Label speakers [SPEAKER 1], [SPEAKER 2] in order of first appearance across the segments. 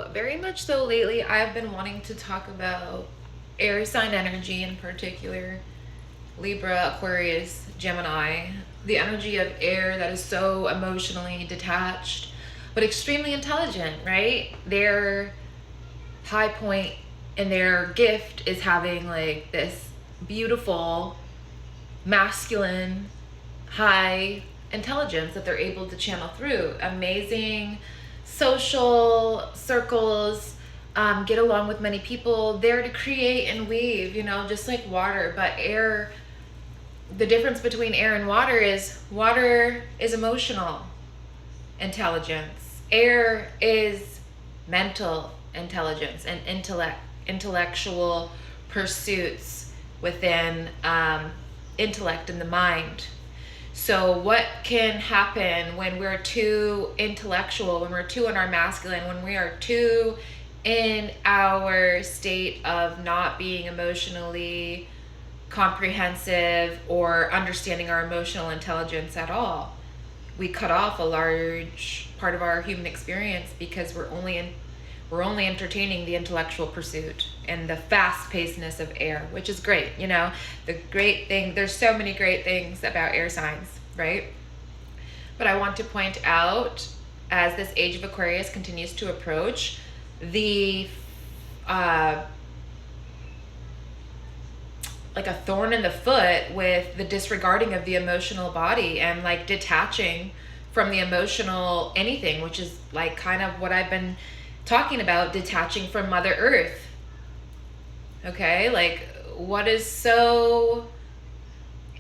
[SPEAKER 1] So, very much so lately, I've been wanting to talk about air sign energy in particular, Libra, Aquarius, Gemini, the energy of air that is so emotionally detached, but extremely intelligent, right? Their high point in their gift is having like this beautiful, masculine, high intelligence that they're able to channel through. Amazing social circles, get along with many people, there to create and weave, just like water. But air, the difference between air and water is emotional intelligence. Air is mental intelligence and intellectual pursuits within intellect in the mind. So what can happen when we're too intellectual, when we're too in our masculine, when we are too in our state of not being emotionally comprehensive or understanding our emotional intelligence at all? We cut off a large part of our human experience because we're only entertaining the intellectual pursuit and the fast-pacedness of air, which is great. The great thing, there's so many great things about air signs, right? But I want to point out, as this age of Aquarius continues to approach, the like a thorn in the foot with the disregarding of the emotional body and like detaching from the emotional anything, which is like kind of what I've been talking about, detaching from Mother Earth. Okay, like what is so,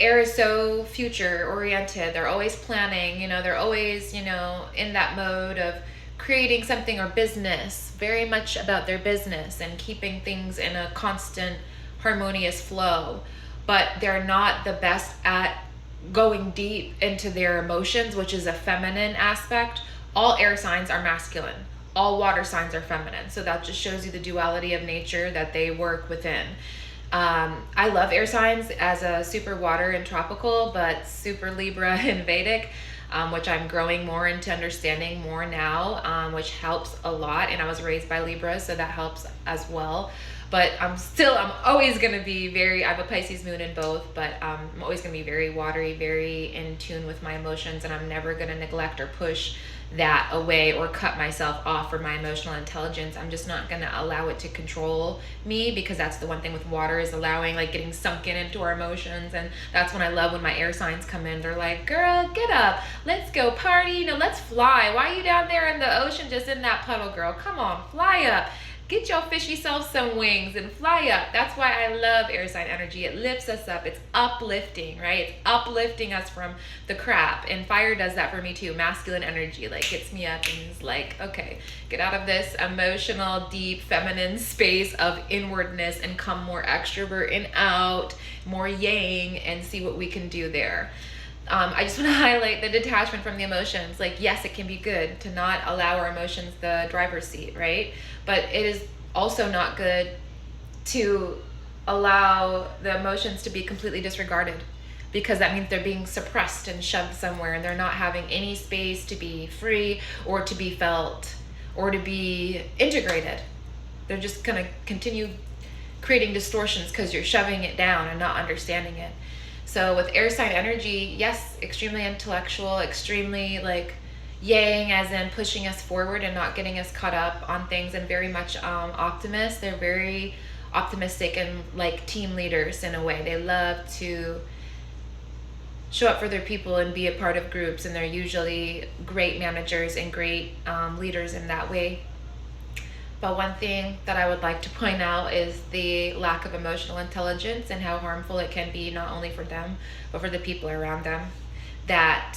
[SPEAKER 1] air is so future oriented. They're always planning, they're always, in that mode of creating something or business, very much about their business and keeping things in a constant harmonious flow. But they're not the best at going deep into their emotions, which is a feminine aspect. All air signs are masculine. All water signs are feminine. So that just shows you the duality of nature that they work within. I love air signs as a super water and tropical, but super Libra and Vedic, which I'm growing more into understanding more now, which helps a lot. And I was raised by Libra, so that helps as well. But I'm always going to be I have a Pisces moon in both, but I'm always going to be very watery, very in tune with my emotions, and I'm never going to neglect or push that away or cut myself off for my emotional intelligence. I'm just not going to allow it to control me, because that's the one thing with water, is allowing, like, getting sunken into our emotions. And that's when I love when my air signs come in. They're like, girl, get up, let's go party, let's fly. Why are you down there in the ocean just in that puddle, girl? Come on, fly up. Get your fishy self some wings and fly up. That's why I love air sign energy. It lifts us up. It's uplifting, right? It's uplifting us from the crap. And fire does that for me too. Masculine energy, like, gets me up and is like, okay, get out of this emotional, deep, feminine space of inwardness and come more extrovert and out, more yang, and see what we can do there. I just want to highlight the detachment from the emotions. Like, yes, it can be good to not allow our emotions the driver's seat, right? But it is also not good to allow the emotions to be completely disregarded, because that means they're being suppressed and shoved somewhere, and they're not having any space to be free or to be felt or to be integrated. They're just going to continue creating distortions because you're shoving it down and not understanding it. So with air sign energy, yes, extremely intellectual, extremely like yang, as in pushing us forward and not getting us caught up on things, and very much optimists. They're very optimistic and like team leaders in a way. They love to show up for their people and be a part of groups, and they're usually great managers and great leaders in that way. But one thing that I would like to point out is the lack of emotional intelligence and how harmful it can be, not only for them, but for the people around them that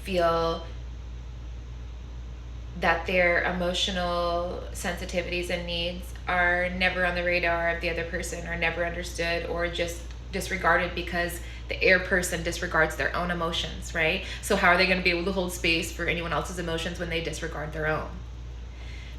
[SPEAKER 1] feel that their emotional sensitivities and needs are never on the radar of the other person, or never understood, or just disregarded because the air person disregards their own emotions, right? So how are they going to be able to hold space for anyone else's emotions when they disregard their own?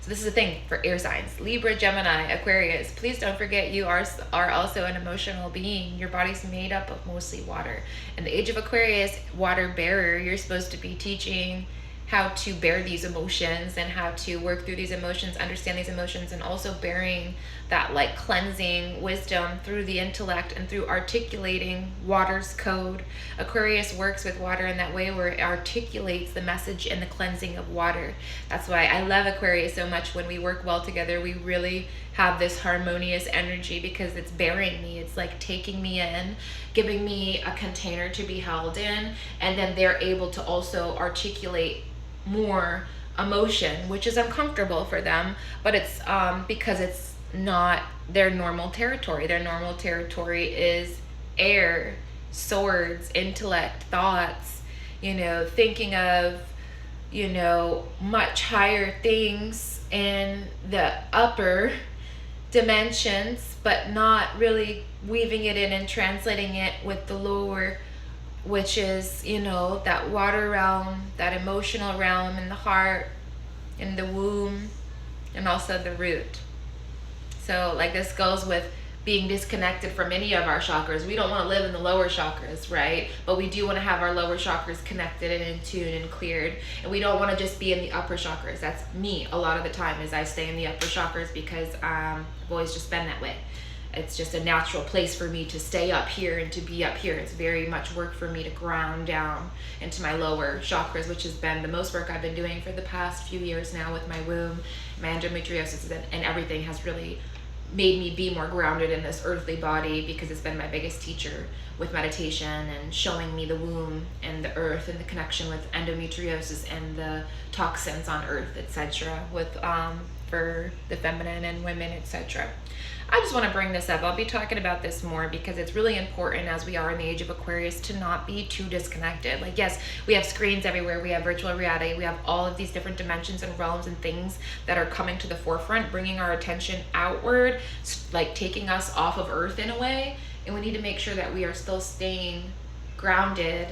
[SPEAKER 1] So this is the thing for air signs, Libra, Gemini, Aquarius. Please don't forget you are also an emotional being. Your body's made up of mostly water. In the age of Aquarius, water bearer, you're supposed to be teaching how to bear these emotions and how to work through these emotions, understand these emotions, and also bearing that like cleansing wisdom through the intellect and through articulating water's code. Aquarius works with water in that way where it articulates the message and the cleansing of water. That's why I love Aquarius so much. When we work well together, we really have this harmonious energy because it's bearing me. It's like taking me in, giving me a container to be held in, and then they're able to also articulate more emotion, which is uncomfortable for them, but it's because it's not their normal territory. Their normal territory is air, swords, intellect, thoughts, thinking of, much higher things in the upper dimensions, but not really weaving it in and translating it with the lower, which is, that water realm, that emotional realm in the heart, in the womb, and also the root. So like this goes with being disconnected from any of our chakras. We don't want to live in the lower chakras, right? But we do want to have our lower chakras connected and in tune and cleared. And we don't want to just be in the upper chakras. That's me a lot of the time, is I stay in the upper chakras because I've always just been that way. It's just a natural place for me to stay up here and to be up here. It's very much work for me to ground down into my lower chakras, which has been the most work I've been doing for the past few years now with my womb, my endometriosis, and everything has really made me be more grounded in this earthly body, because it's been my biggest teacher with meditation and showing me the womb and the earth and the connection with endometriosis and the toxins on earth, etc., with for the feminine and women, etc. I just want to bring this up. I'll be talking about this more because it's really important as we are in the age of Aquarius to not be too disconnected. Like, yes, we have screens everywhere. We have virtual reality. We have all of these different dimensions and realms and things that are coming to the forefront, bringing our attention outward, like taking us off of Earth in a way. And we need to make sure that we are still staying grounded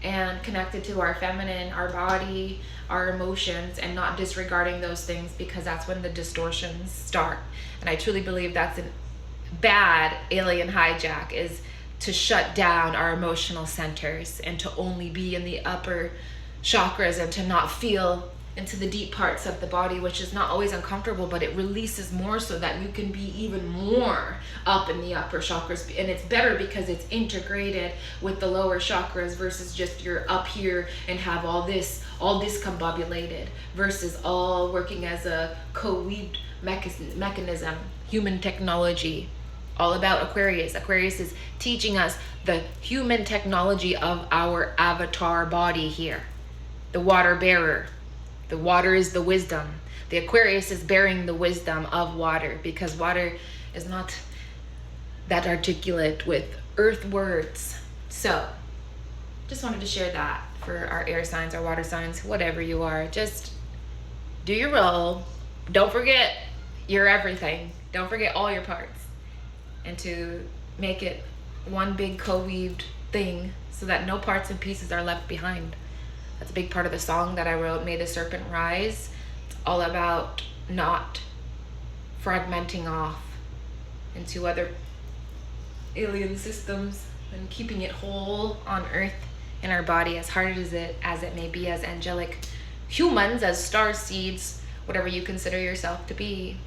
[SPEAKER 1] and connected to our feminine, our body, our emotions, and not disregarding those things, because that's when the distortions start. And I truly believe that's a bad alien hijack, is to shut down our emotional centers and to only be in the upper chakras and to not feel into the deep parts of the body, which is not always uncomfortable, but it releases more so that you can be even more up in the upper chakras. And it's better because it's integrated with the lower chakras versus just you're up here and have all this combobulated, versus all working as a co-weaved mechanism, human technology. All about Aquarius. Aquarius is teaching us the human technology of our avatar body here. The water bearer. The water is the wisdom. The Aquarius is bearing the wisdom of water, because water is not that articulate with earth words. So just wanted to share that for our air signs, our water signs, whatever you are. Just do your role. Don't forget you're everything. Don't forget all your parts. And to make it one big co-weaved thing so that no parts and pieces are left behind. That's a big part of the song that I wrote, May the Serpent Rise. It's all about not fragmenting off into other alien systems and keeping it whole on Earth in our body, as hard as it may be, as angelic humans, as star seeds, whatever you consider yourself to be.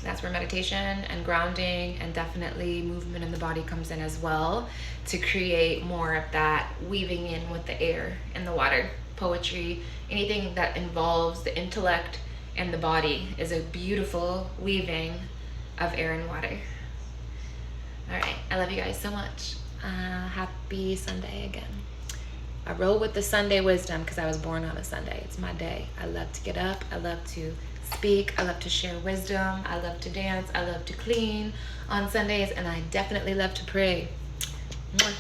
[SPEAKER 1] That's where meditation and grounding and definitely movement in the body comes in as well, to create more of that weaving in with the air and the water. Poetry, anything that involves the intellect and the body is a beautiful weaving of air and water. All right, I love you guys so much. Happy Sunday again. I roll with the Sunday wisdom because I was born on a Sunday. It's my day. I love to get up. I love to speak. I love to share wisdom. I love to dance. I love to clean on Sundays, and I definitely love to pray. Mwah.